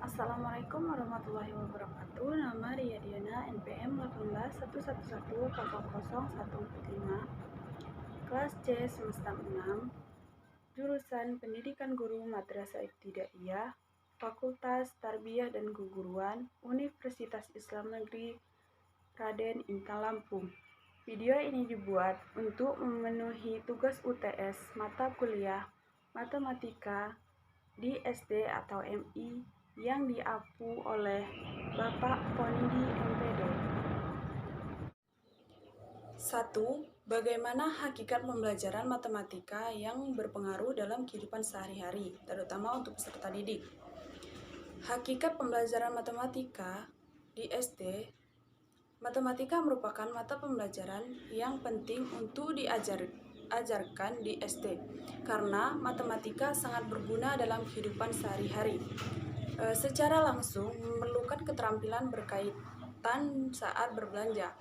Assalamualaikum warahmatullahi wabarakatuh. Nama Ria Diana, NPM 181111000145, kelas C semester 6, jurusan Pendidikan Guru Madrasah Ibtidaiyah, Fakultas Tarbiyah dan Keguruan, Universitas Islam Negeri Raden Intan Lampung. Video ini dibuat untuk memenuhi tugas UTS mata kuliah Matematika di SD atau MI yang diapu oleh Bapak Ponidi MPD. 1. Bagaimana hakikat pembelajaran matematika yang berpengaruh dalam kehidupan sehari-hari, terutama untuk peserta didik. Hakikat pembelajaran matematika di SD. Matematika merupakan mata pembelajaran yang penting untuk diajarkan di SD, karena matematika sangat berguna dalam kehidupan sehari-hari. Secara langsung memerlukan keterampilan berkaitan saat berbelanja.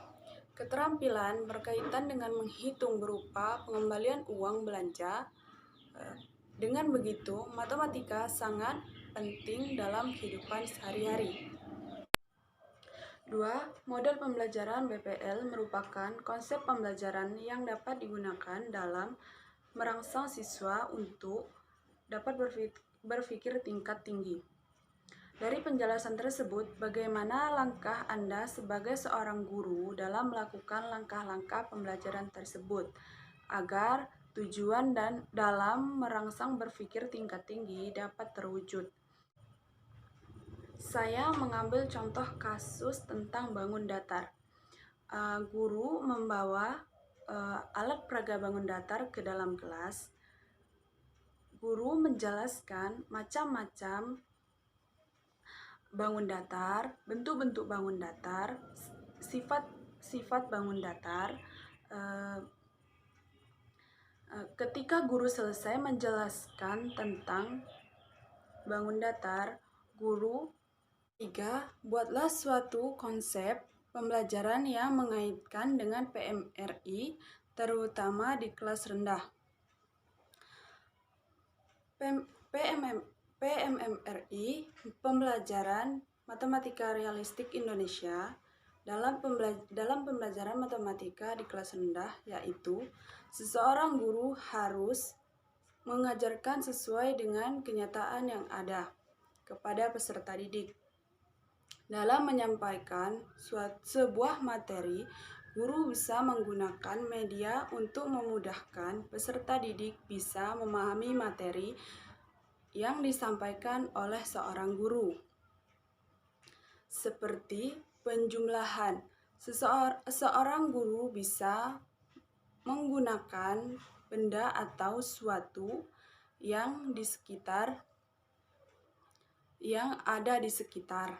Keterampilan berkaitan dengan menghitung berupa pengembalian uang belanja. Dengan begitu, matematika sangat penting dalam kehidupan sehari-hari. 2. Model pembelajaran BPL merupakan konsep pembelajaran yang dapat digunakan dalam merangsang siswa untuk dapat berpikir tingkat tinggi. Dari penjelasan tersebut, bagaimana langkah Anda sebagai seorang guru dalam melakukan langkah-langkah pembelajaran tersebut agar tujuan dan dalam merangsang berpikir tingkat tinggi dapat terwujud? Saya mengambil contoh kasus tentang bangun datar. Guru membawa alat peraga bangun datar ke dalam kelas. Guru menjelaskan macam-macam bangun datar, bentuk-bentuk bangun datar, sifat-sifat bangun datar. Ketika guru selesai menjelaskan tentang bangun datar, guru 3. Buatlah suatu konsep pembelajaran yang mengaitkan dengan PMRI, terutama di kelas rendah. PMMRI, pembelajaran matematika realistik Indonesia, dalam pembelajaran matematika di kelas rendah, yaitu seseorang guru harus mengajarkan sesuai dengan kenyataan yang ada kepada peserta didik. Dalam menyampaikan sebuah materi, guru bisa menggunakan media untuk memudahkan peserta didik bisa memahami materi yang disampaikan oleh seorang guru. Seperti penjumlahan, seorang guru bisa menggunakan benda atau suatu yang ada di sekitar,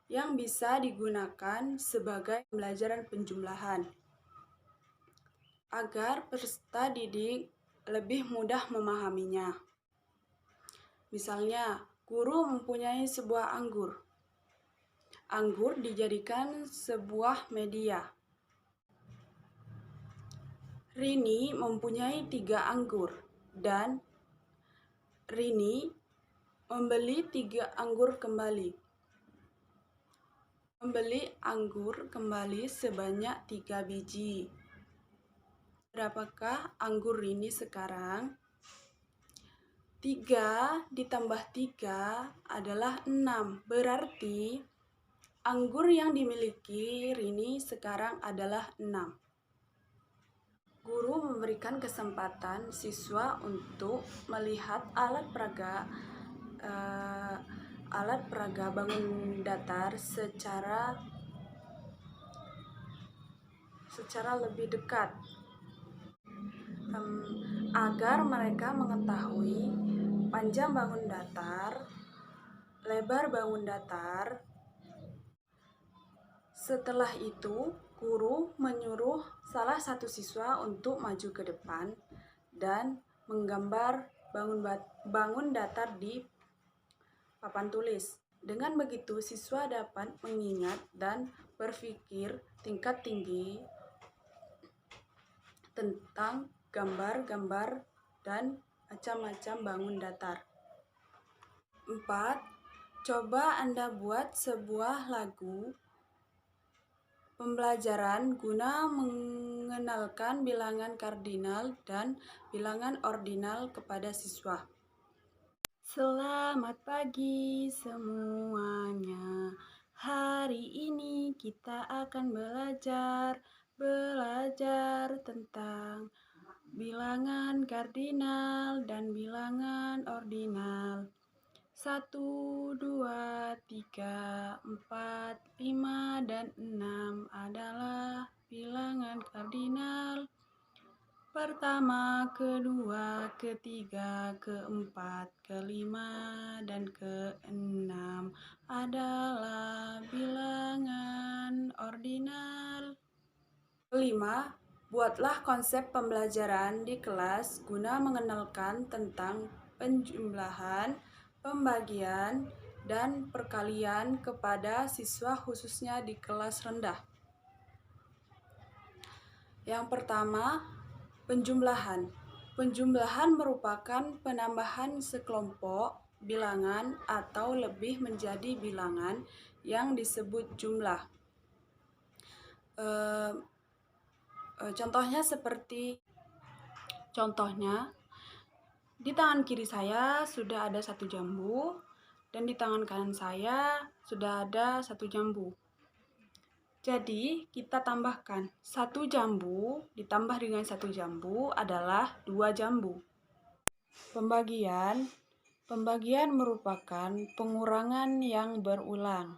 yang bisa digunakan sebagai pembelajaran penjumlahan agar peserta didik lebih mudah memahaminya. Misalnya, guru mempunyai sebuah anggur. Anggur dijadikan sebuah media. Rini mempunyai 3 anggur dan Rini membeli 3 anggur kembali. Membeli anggur kembali sebanyak 3 biji. Berapakah anggur Rini sekarang? 3 ditambah 3 adalah 6. Berarti anggur yang dimiliki Rini sekarang adalah 6. Guru memberikan kesempatan siswa untuk melihat alat peraga bangun datar secara lebih dekat, agar mereka mengetahui panjang bangun datar, lebar bangun datar. Setelah itu, guru menyuruh salah satu siswa untuk maju ke depan dan menggambar bangun datar di papan tulis. Dengan begitu, siswa dapat mengingat dan berpikir tingkat tinggi tentang gambar-gambar dan macam-macam bangun datar. 4. Coba Anda buat sebuah lagu pembelajaran guna mengenalkan bilangan kardinal dan bilangan ordinal kepada siswa. Selamat pagi semuanya. Hari ini kita akan belajar tentang bilangan kardinal dan bilangan ordinal. 1, 2, 3, 4, 5, dan 6 adalah bilangan kardinal. Pertama, kedua, ketiga, keempat, kelima, dan keenam adalah bilangan ordinal. Kelima, buatlah konsep pembelajaran di kelas guna mengenalkan tentang penjumlahan, pembagian, dan perkalian kepada siswa khususnya di kelas rendah. Yang pertama, penjumlahan. Penjumlahan merupakan penambahan sekelompok bilangan atau lebih menjadi bilangan yang disebut jumlah. Contohnya, di tangan kiri saya sudah ada 1 jambu, dan di tangan kanan saya sudah ada 1 jambu. Jadi, kita tambahkan 1 jambu ditambah dengan 1 jambu adalah 2 jambu. Pembagian merupakan pengurangan yang berulang.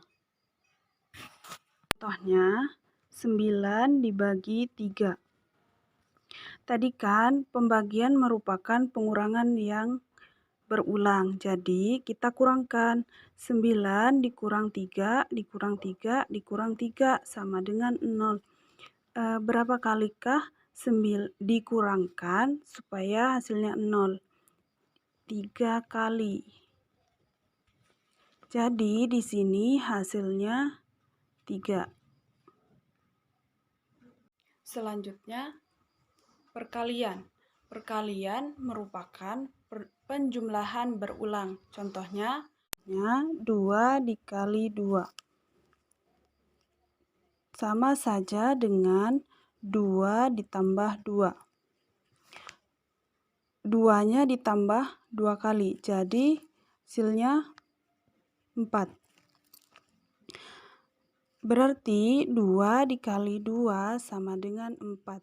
Contohnya, 9 dibagi 3. Tadi kan pembagian merupakan pengurangan yang berulang. Jadi kita kurangkan 9 dikurang 3 dikurang 3 dikurang 3 sama dengan 0. Berapa kalikah dikurangkan supaya hasilnya 0? 3 kali. Jadi di sini hasilnya 3. Selanjutnya, perkalian. Perkalian merupakan penjumlahan berulang. Contohnya, 2 dikali 2. Sama saja dengan 2 ditambah 2. 2-nya ditambah 2 kali, jadi hasilnya 4. Berarti 2 dikali 2 sama dengan 4.